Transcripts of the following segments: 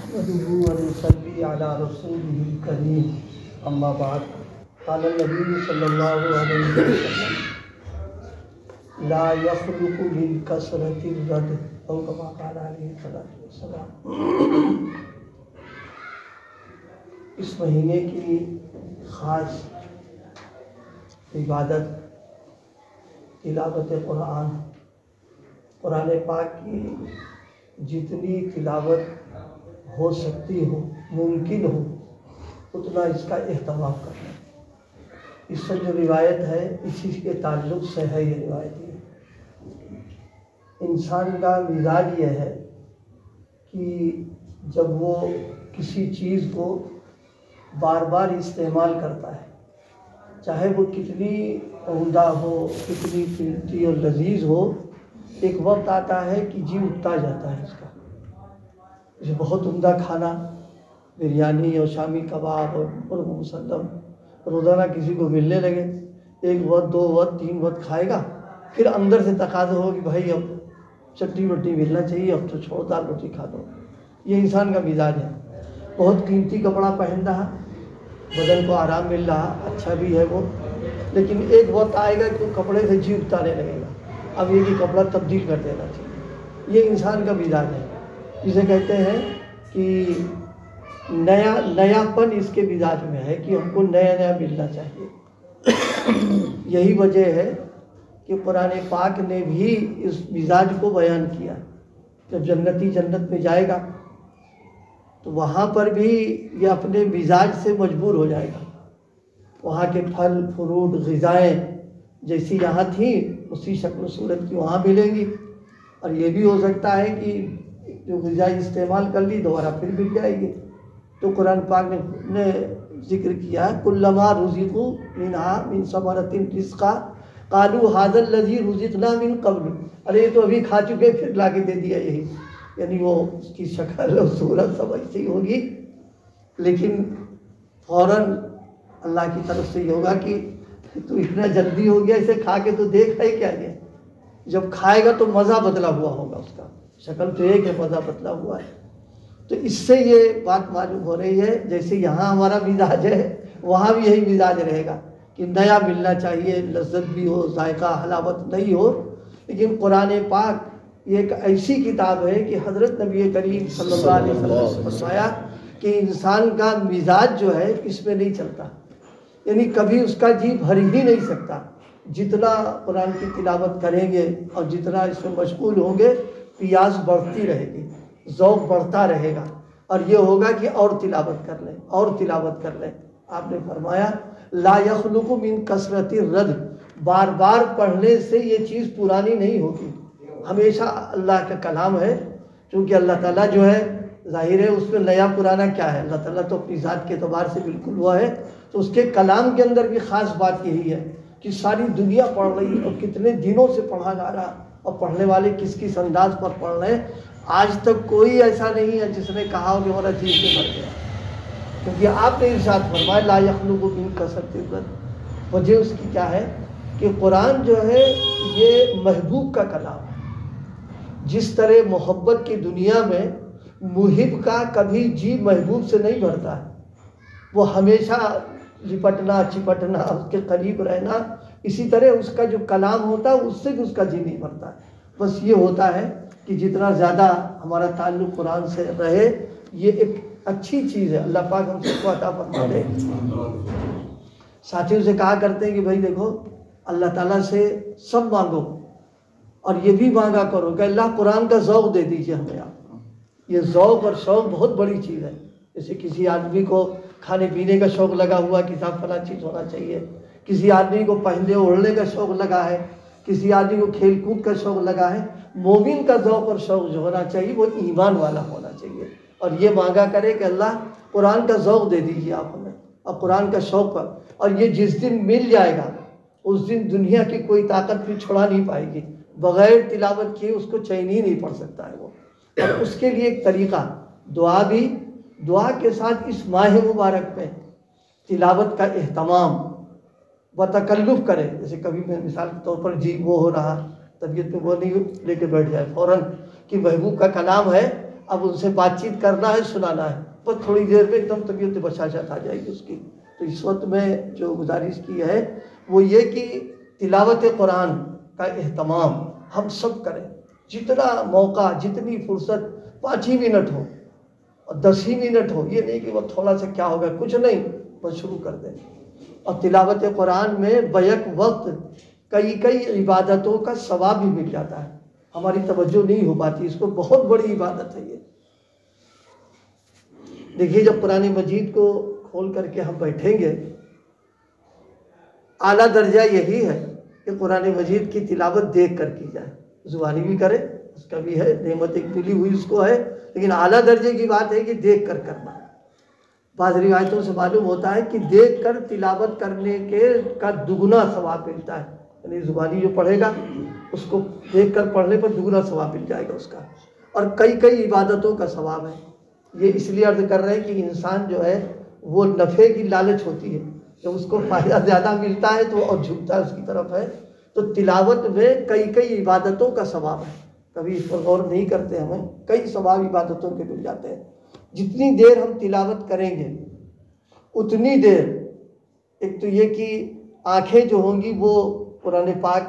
نحمده ونصلي على رسوله الكريم اما بعد قال النبي صلی اللہ علیہ وسلم لا يخلق من كثرة الرد او كما قال علیہ الصلوۃ والسلام۔ اس مہینے کی خاص عبادت تلاوت قرآن، قرآن پاک کی جتنی تلاوت ہو سکتی ہو، ممکن ہو، اتنا اس کا اہتمام کرنا۔ اس سے جو روایت ہے اسی کے تعلق سے ہے یہ روایت۔ انسان کا مزاج یہ ہے کہ جب وہ کسی چیز کو بار بار استعمال کرتا ہے، چاہے وہ کتنی عمدہ ہو، کتنی قیمتی اور لذیذ ہو، ایک وقت آتا ہے کہ جی اٹھتا جاتا ہے اس کا۔ جیسے بہت عمدہ کھانا، بریانی اور شامی کباب اور مسلم روزانہ کسی کو ملنے لگے، ایک وقت، دو وقت، تین وقت کھائے گا، پھر اندر سے تقاضا ہو کہ بھائی اب چٹنی وٹی ملنا چاہیے، اب تو چھوڑ دال روٹی کھا دو۔ یہ انسان کا مزاج ہے۔ بہت قیمتی کپڑا پہن رہا، بدن کو آرام مل رہا، اچھا بھی ہے وہ، لیکن ایک وقت آئے گا کہ وہ کپڑے سے جی اتارنے لگے گا، اب یہ کہ کپڑا تبدیل کر دینا چاہیے۔ یہ انسان کا مزاج ہے، جسے کہتے ہیں کہ نیا پن اس کے مزاج میں ہے کہ ہم کو نیا نیا ملنا چاہیے۔ یہی وجہ ہے کہ قرآن پاک نے بھی اس مزاج کو بیان کیا۔ جب جنتی جنت میں جائے گا تو وہاں پر بھی یہ اپنے مزاج سے مجبور ہو جائے گا۔ وہاں کے پھل فروٹ غذائیں جیسی یہاں تھیں اسی شکل و صورت کی وہاں ملیں گی، اور یہ بھی ہو سکتا ہے کہ جو غذا استعمال کر لی دوبارہ پھر مل جائے گی۔ تو قرآن پاک نے ذکر کیا ہے کلما رزقوا منہا من ثمرۃ رزقا قالوا ھذا الذی رزقنا من قبل، ارے یہ تو ابھی کھا چکے پھر لا کے دے دیا یہی۔ یعنی وہ اس کی شکل اور صورت سب ایسی ہوگی، لیکن فوراً اللہ کی طرف سے یہ ہوگا کہ تو اتنا جلدی ہو گیا، اسے کھا کے تو دیکھ ہے کیا یہ۔ جب کھائے گا تو مزہ بدلا ہوا ہوگا اس کا، شکل تو ایک ہے، مزہ بدلا ہوا ہے۔ تو اس سے یہ بات معلوم ہو رہی ہے جیسے یہاں ہمارا مزاج ہے وہاں بھی یہی مزاج رہے گا کہ نیا ملنا چاہیے، لذت بھی ہو، ذائقہ حلاوت نہیں ہو۔ لیکن قرآن پاک یہ ایک ایسی کتاب ہے کہ حضرت نبی کریم صلی اللہ علیہ وسلم نے فرمایا کہ انسان کا مزاج جو ہے اس میں نہیں چلتا، یعنی کبھی اس کا جی بھر ہی نہیں سکتا۔ جتنا قرآن کی تلاوت کریں گے اور جتنا اس میں مشغول ہوں گے، پیاس بڑھتی رہے گی، ذوق بڑھتا رہے گا، اور یہ ہوگا کہ اور تلاوت کر لیں اور تلاوت کر لیں۔ آپ نے فرمایا لا یخلق من کثرۃ الرد، بار بار پڑھنے سے یہ چیز پرانی نہیں ہوگی، ہمیشہ اللہ کا کلام ہے۔ چونکہ اللہ تعالیٰ جو ہے ظاہر ہے اس میں نیا پرانا کیا ہے، اللہ تعالیٰ تو اپنی ذات کے اعتبار سے بالکل ہوا ہے، تو اس کے کلام کے اندر بھی خاص بات یہی ہے کہ ساری دنیا پڑھ رہی ہے اور کتنے دنوں سے پڑھا جا رہا، اور پڑھنے والے کس کس انداز پر پڑھ رہے ہیں۔ آج تک کوئی ایسا نہیں ہے جس نے کہا ہو کہ ہمارا جی سے مر گیا، کیونکہ آپ نے ارشاد فرمایا لا یخلق من کثرۃ الرد۔ وجہ اس کی کیا ہے کہ قرآن جو ہے یہ محبوب کا کلام ہے۔ جس طرح محبت کی دنیا میں محب کا کبھی جی محبوب سے نہیں بھرتا ہے، وہ ہمیشہ لپٹنا چپٹنا اس کے قریب رہنا، اسی طرح اس کا جو کلام ہوتا ہے اس سے بھی اس کا جی نہیں بھرتا ہے۔ بس یہ ہوتا ہے کہ جتنا زیادہ ہمارا تعلق قرآن سے رہے، یہ ایک اچھی چیز ہے، اللہ پاک ہم سب کو عطا فرما دے۔ ساتھیوں سے کہا کرتے ہیں کہ بھائی دیکھو اللہ تعالیٰ سے سب مانگو اور یہ بھی مانگا کرو کہ اللہ قرآن کا ذوق دے دیجئے ہمیں آپ۔ یہ ذوق اور شوق بہت بڑی چیز ہے۔ جیسے کسی آدمی کو کھانے پینے کا شوق لگا ہوا کہ صاحب فلاں چیز ہونا چاہیے، کسی آدمی کو پہننے اوڑھنے کا شوق لگا ہے، کسی آدمی کو کھیل کود کا شوق لگا ہے۔ مومن کا ذوق اور شوق جو ہونا چاہیے وہ ایمان والا ہونا چاہیے، اور یہ مانگا کرے کہ اللہ قرآن کا ذوق دے دیجیے آپ ہمیں اور قرآن کا شوق پر۔ اور یہ جس دن مل جائے گا اس دن دنیا کی کوئی طاقت بھی چھڑا نہیں پائے گی، بغیر تلاوت کیے اس کو چین ہی نہیں پڑ سکتا ہے وہ۔ اور اس کے لیے ایک طریقہ دعا بھی، دعا کے ساتھ اس ماہ مبارک میں تلاوت کا اہتمام بتکلف کرے۔ جیسے کبھی میں مثال کے طور پر جی وہ ہو رہا، طبیعت میں وہ نہیں لے کے بیٹھ جائے فوراً کہ محبوب کا کلام ہے اب ان سے بات چیت کرنا ہے، سنانا ہے، بس تھوڑی دیر میں ایک دم طبیعت بشاشت آ جائے گی اس کی۔ تو اس وقت میں جو گزارش کی ہے وہ یہ کہ تلاوت قرآن کا اہتمام ہم سب کریں، جتنا موقع، جتنی فرصت، 5 ہی منٹ ہو اور 10 ہی منٹ ہو، یہ نہیں کہ وہ تھوڑا سا کیا ہوگا، کچھ نہیں، بس شروع کر دیں۔ اور تلاوت قرآن میں بیک وقت کئی عبادتوں کا ثواب بھی مل جاتا ہے، ہماری توجہ نہیں ہو پاتی اس کو، بہت بڑی عبادت ہے یہ۔ دیکھیے جب قرآن مجید کو کھول کر کے ہم بیٹھیں گے، اعلیٰ درجہ یہی ہے کہ قرآن مجید کی تلاوت دیکھ کر کی جائے، زبانی بھی کرے، اس کا بھی ہے، نعمت ایک ملی ہوئی اس کو ہے، لیکن اعلیٰ درجے کی بات ہے کہ دیکھ کر کرنا۔ بعض روایتوں سے معلوم ہوتا ہے کہ دیکھ کر تلاوت کرنے کا دگنا ثواب ملتا ہے، یعنی زبانی جو پڑھے گا اس کو دیکھ کر پڑھنے پر دگنا ثواب مل جائے گا اس کا، اور کئی عبادتوں کا ثواب ہے۔ یہ اس لیے عرض کر رہے ہیں کہ انسان جو ہے وہ نفع کی لالچ ہوتی ہے، جب اس کو فائدہ زیادہ ملتا ہے تو اور جھکتا ہے اس کی طرف ہے۔ تو تلاوت میں کئی عبادتوں کا ثواب ہے، کبھی اس پر غور نہیں کرتے، ہمیں کئی ثواب عبادتوں کے مل جاتے ہیں۔ جتنی دیر ہم تلاوت کریں گے اتنی دیر، ایک تو یہ کہ آنکھیں جو ہوں گی وہ قرآن پاک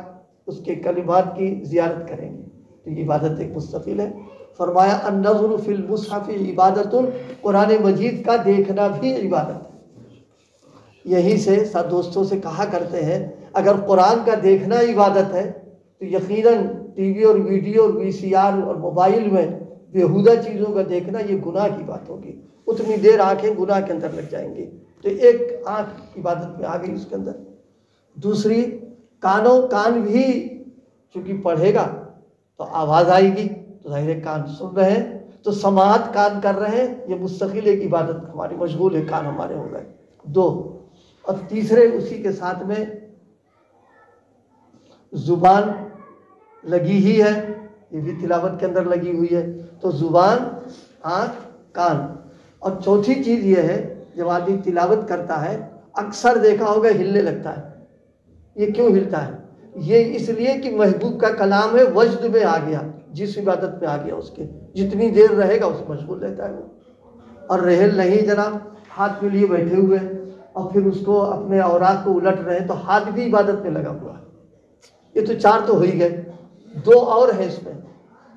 اس کے کلمات کی زیارت کریں گی، تو یہ عبادت ایک مستقل ہے۔ فرمایا النظر فی المصحف عبادت، قرآن مجید کا دیکھنا بھی عبادت ہے۔ یہیں سے ساتھ دوستوں سے کہا کرتے ہیں اگر قرآن کا دیکھنا عبادت ہے تو یقیناً ٹی وی اور ویڈیو اور VCR اور موبائل میں بیہودہ چیزوں کا دیکھنا یہ گناہ کی بات ہوگی، اتنی دیر آنکھیں گناہ کے اندر لگ جائیں گی، تو ایک آنکھ عبادت میں آ گئی اس کے اندر۔ دوسری، کان بھی چونکہ پڑھے گا تو آواز آئے گی، تو ظاہر کان سن رہے ہیں، تو سماعت کان کر رہے ہیں، یہ مستقل ایک عبادت ہماری مشغول ہے، کان ہمارے ہو گئے 2۔ اور تیسرے اسی کے ساتھ میں زبان لگی ہی ہے، یہ بھی تلاوت کے اندر لگی ہوئی ہے، تو زبان، آنکھ، کان۔ اور چوتھی چیز یہ ہے جب آدمی تلاوت کرتا ہے اکثر دیکھا ہوگا ہلنے لگتا ہے۔ یہ کیوں ہلتا ہے؟ یہ اس لیے کہ محبوب کا کلام ہے، وجد میں آ گیا، جس عبادت میں آ گیا اس کے، جتنی دیر رہے گا اس میں مشغول رہتا ہے وہ۔ اور رہل نہیں جناب، ہاتھ میں لیے بیٹھے ہوئے اور پھر اس کو اپنے اوراق کو الٹ رہے ہیں تو ہاتھ بھی عبادت میں لگا ہوا ہے۔ یہ تو 4 تو ہو ہی گئے، 2 اور ہیں اس میں۔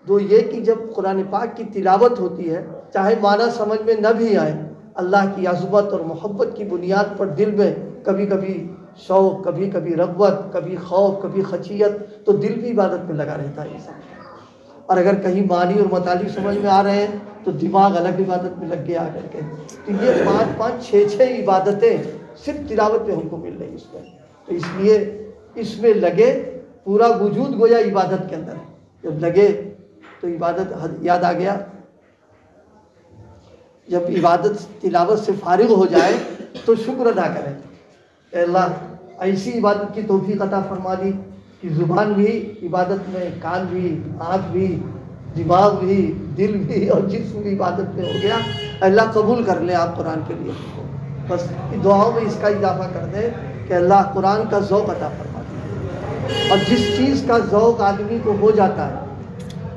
2 یہ کہ جب قرآن پاک کی تلاوت ہوتی ہے، چاہے معنی سمجھ میں نہ بھی آئے، اللہ کی عظمت اور محبت کی بنیاد پر دل میں کبھی کبھی شوق، کبھی کبھی رغبت، کبھی خوف، کبھی خشیت، تو دل بھی عبادت میں لگا رہتا ہے انسان۔ اور اگر کہیں معنی اور مطالب سمجھ میں آ رہے ہیں تو دماغ الگ عبادت میں لگ گیا آ کر کے۔ تو یہ 5 6 عبادتیں صرف تلاوت میں ہم کو مل رہی اس میں، تو اس لیے اس میں لگے، پورا وجود گویا عبادت کے اندر ہے، جب لگے تو عبادت یاد آ گیا۔ جب عبادت تلاوت سے فارغ ہو جائے تو شکر ادا کریں، اے اللہ ایسی عبادت کی توفیق عطا فرما دی کہ زبان بھی عبادت میں، کان بھی، آنکھ بھی، دماغ بھی، دل بھی اور جسم بھی عبادت میں ہو گیا۔ اللہ قبول کر لیں آپ قرآن کے لیے، بس دعاؤں میں اس کا اضافہ کر دیں کہ اللہ قرآن کا ذوق عطا فرما دے۔ اور جس چیز کا ذوق آدمی کو ہو جاتا ہے،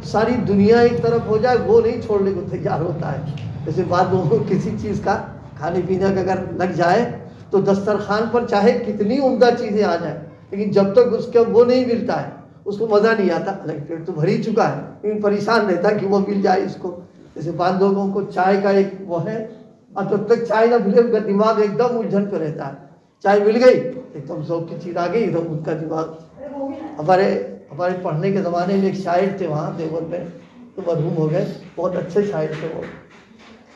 ساری دنیا ایک طرف ہو جائے وہ نہیں چھوڑنے کو تیار ہوتا ہے۔ جیسے بعض لوگوں کو کسی چیز کا کھانے پینے کا اگر لگ جائے تو دسترخوان پر چاہے کتنی عمدہ چیزیں آ جائیں، لیکن جب تک اس کا وہ نہیں ملتا ہے اس کو مزہ نہیں آتا، حالانکہ پیٹ تو بھر ہی چکا ہے لیکن پریشان رہتا ہے کہ وہ مل جائے اس کو۔ جیسے بعض لوگوں کو چائے کا ایک وہ ہے، اور جب تک چائے نہ ملے ان کا دماغ ایک دم الجھن پہ رہتا ہے، چائے مل گئی ایک دم ذوق کی چیز آ گئی، ایک دم ان کا دماغ۔ ہمارے پڑھنے کے زمانے میں ایک شاعر تھے وہاں دیوبند میں، تو مرحوم ہو گئے، بہت اچھے شاعر تھے وہ۔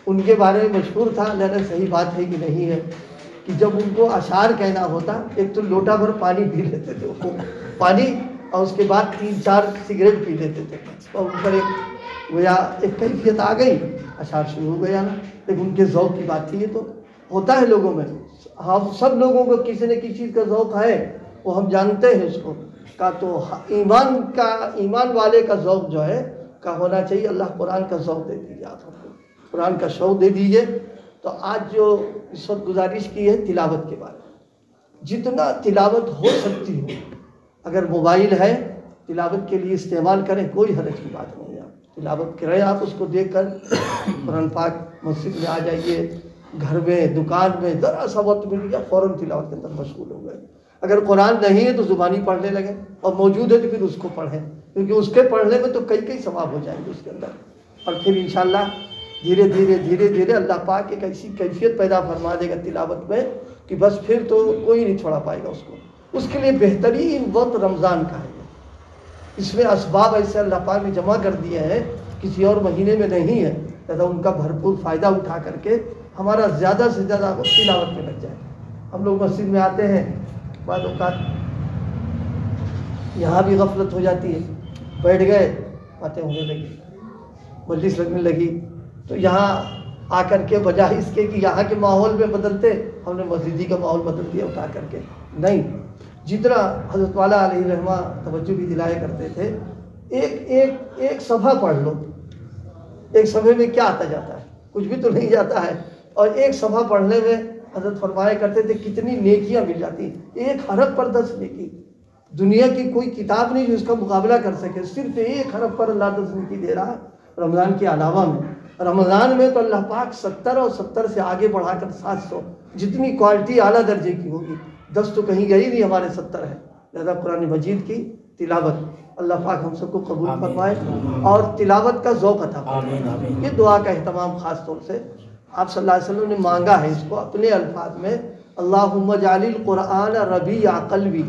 ان کے بارے میں مشہور تھا، لیکن صحیح بات ہے کہ نہیں ہے، کہ جب ان کو اشعار کہنا ہوتا ایک تو لوٹا بھر پانی پی لیتے تھے وہ، پانی، اور اس کے بعد 3 4 سگریٹ پی لیتے تھے، اور ان پر ایک کیفیت آ گئی، اشعار شروع ہو گیا نا۔ لیکن ان کے ذوق کی بات تھی، یہ تو ہوتا ہے لوگوں میں، ہم سب لوگوں کو کسی نہ کسی چیز کا ذوق ہے، وہ ہم جانتے ہیں اس کو کا۔ تو ایمان والے کا ذوق جو ہے کا ہونا چاہیے۔ اللہ قرآن کا ذوق دے دیجیے، آپ ہم کو قرآن کا شوق دے دیجیے۔ تو آج جو اس وقت گزارش کی ہے تلاوت کے بارے میں، جتنا تلاوت ہو سکتی ہو، اگر موبائل ہے تلاوت کے لیے استعمال کریں، کوئی حرج کی بات نہیں ہے، تلاوت کریں آپ اس کو دیکھ کر. قرآن پاک مسجد میں آ جائیے، گھر میں، دکان میں، ذرا سا وقت مل گیا فوراً تلاوت کے اندر مشغول ہو گئے. اگر قرآن نہیں ہے تو زبانی پڑھنے لگیں، اور موجود ہے تو پھر اس کو پڑھیں، کیونکہ اس کے پڑھنے میں تو کئی ثواب ہو جائیں گے اس کے اندر. اور پھر انشاءاللہ دھیرے دھیرے اللہ پاک ایک ایسی کیفیت پیدا فرما دے گا تلاوت میں کہ بس پھر تو کوئی نہیں چھوڑا پائے گا اس کو. اس کے لیے بہترین وقت رمضان کا ہے. اس میں اسباب ایسے اللہ پاک نے جمع کر دیے ہیں، کسی اور مہینے میں نہیں ہے، لہذا ان کا بھرپور فائدہ اٹھا کر کے ہمارا زیادہ سے زیادہ وقت تلاوت میں لگ جائے. ہم لوگ مسجد میں آتے ہیں، بعض اوقات یہاں بھی غفلت ہو جاتی ہے، بیٹھ گئے، باتیں ہونے لگی، مجلس لگنے لگی، تو یہاں آ کر کے بجائے اس کے کہ یہاں کے ماحول میں بدلتے، ہم نے مسجدی کا ماحول بدل دیا اٹھا کر کے. نہیں، جتنا حضرت والا علیہ رحمہ توجہ بھی دلایا کرتے تھے، ایک صفحہ پڑھ لو. ایک صفحے میں کیا آتا جاتا ہے؟ کچھ بھی تو نہیں جاتا ہے. اور ایک صفحہ پڑھنے میں حضرت فرمایا کرتے تھے کتنی نیکیاں مل جاتی ہیں. ایک حرف پر 10 نیکی. دنیا کی کوئی کتاب نہیں جو اس کا مقابلہ کر سکے. صرف ایک حرف پر اللہ 10 نیکی دے رہا ہے رمضان کے علاوہ میں. رمضان میں تو اللہ پاک 70 اور 70 سے آگے بڑھا کر 700، جتنی کوالٹی اعلیٰ درجے کی ہوگی. 10 تو کہیں گئی نہیں، ہمارے 70 ہے. لہذا قرآن مجید کی تلاوت اللہ پاک ہم سب کو قبول فرمائے اور تلاوت کا ذوق عطا فرمائے. یہ دعا کا اہتمام خاص طور سے آپ صلی اللہ علیہ وسلم نے مانگا ہے اس کو اپنے الفاظ میں. اللہم اجعل القرآن ربیع قلبی،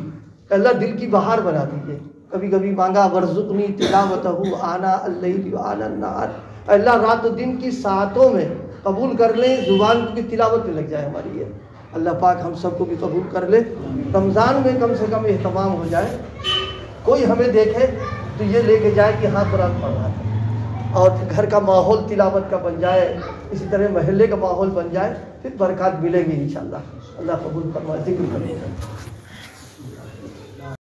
اللہ دل کی بہار بنا دیجیے. کبھی کبھی مانگا ورزقنی تلاوتہ آناء اللیل وآناء النہار، اللہ رات و دن کی ساعتوں میں قبول کر لیں، زبان کی تلاوت میں لگ جائے ہماری. یہ اللہ پاک ہم سب کو بھی قبول کر لے. رمضان میں کم سے کم اہتمام ہو جائے، کوئی ہمیں دیکھے تو یہ لے کے جائے کہ ہاں قرآن پڑھ رہا تھا، اور گھر کا ماحول تلاوت کا بن جائے، اسی طرح محلے کا ماحول بن جائے، پھر برکات ملے گی انشاءاللہ. اللہ قبول فرمائے. ذکر کریں.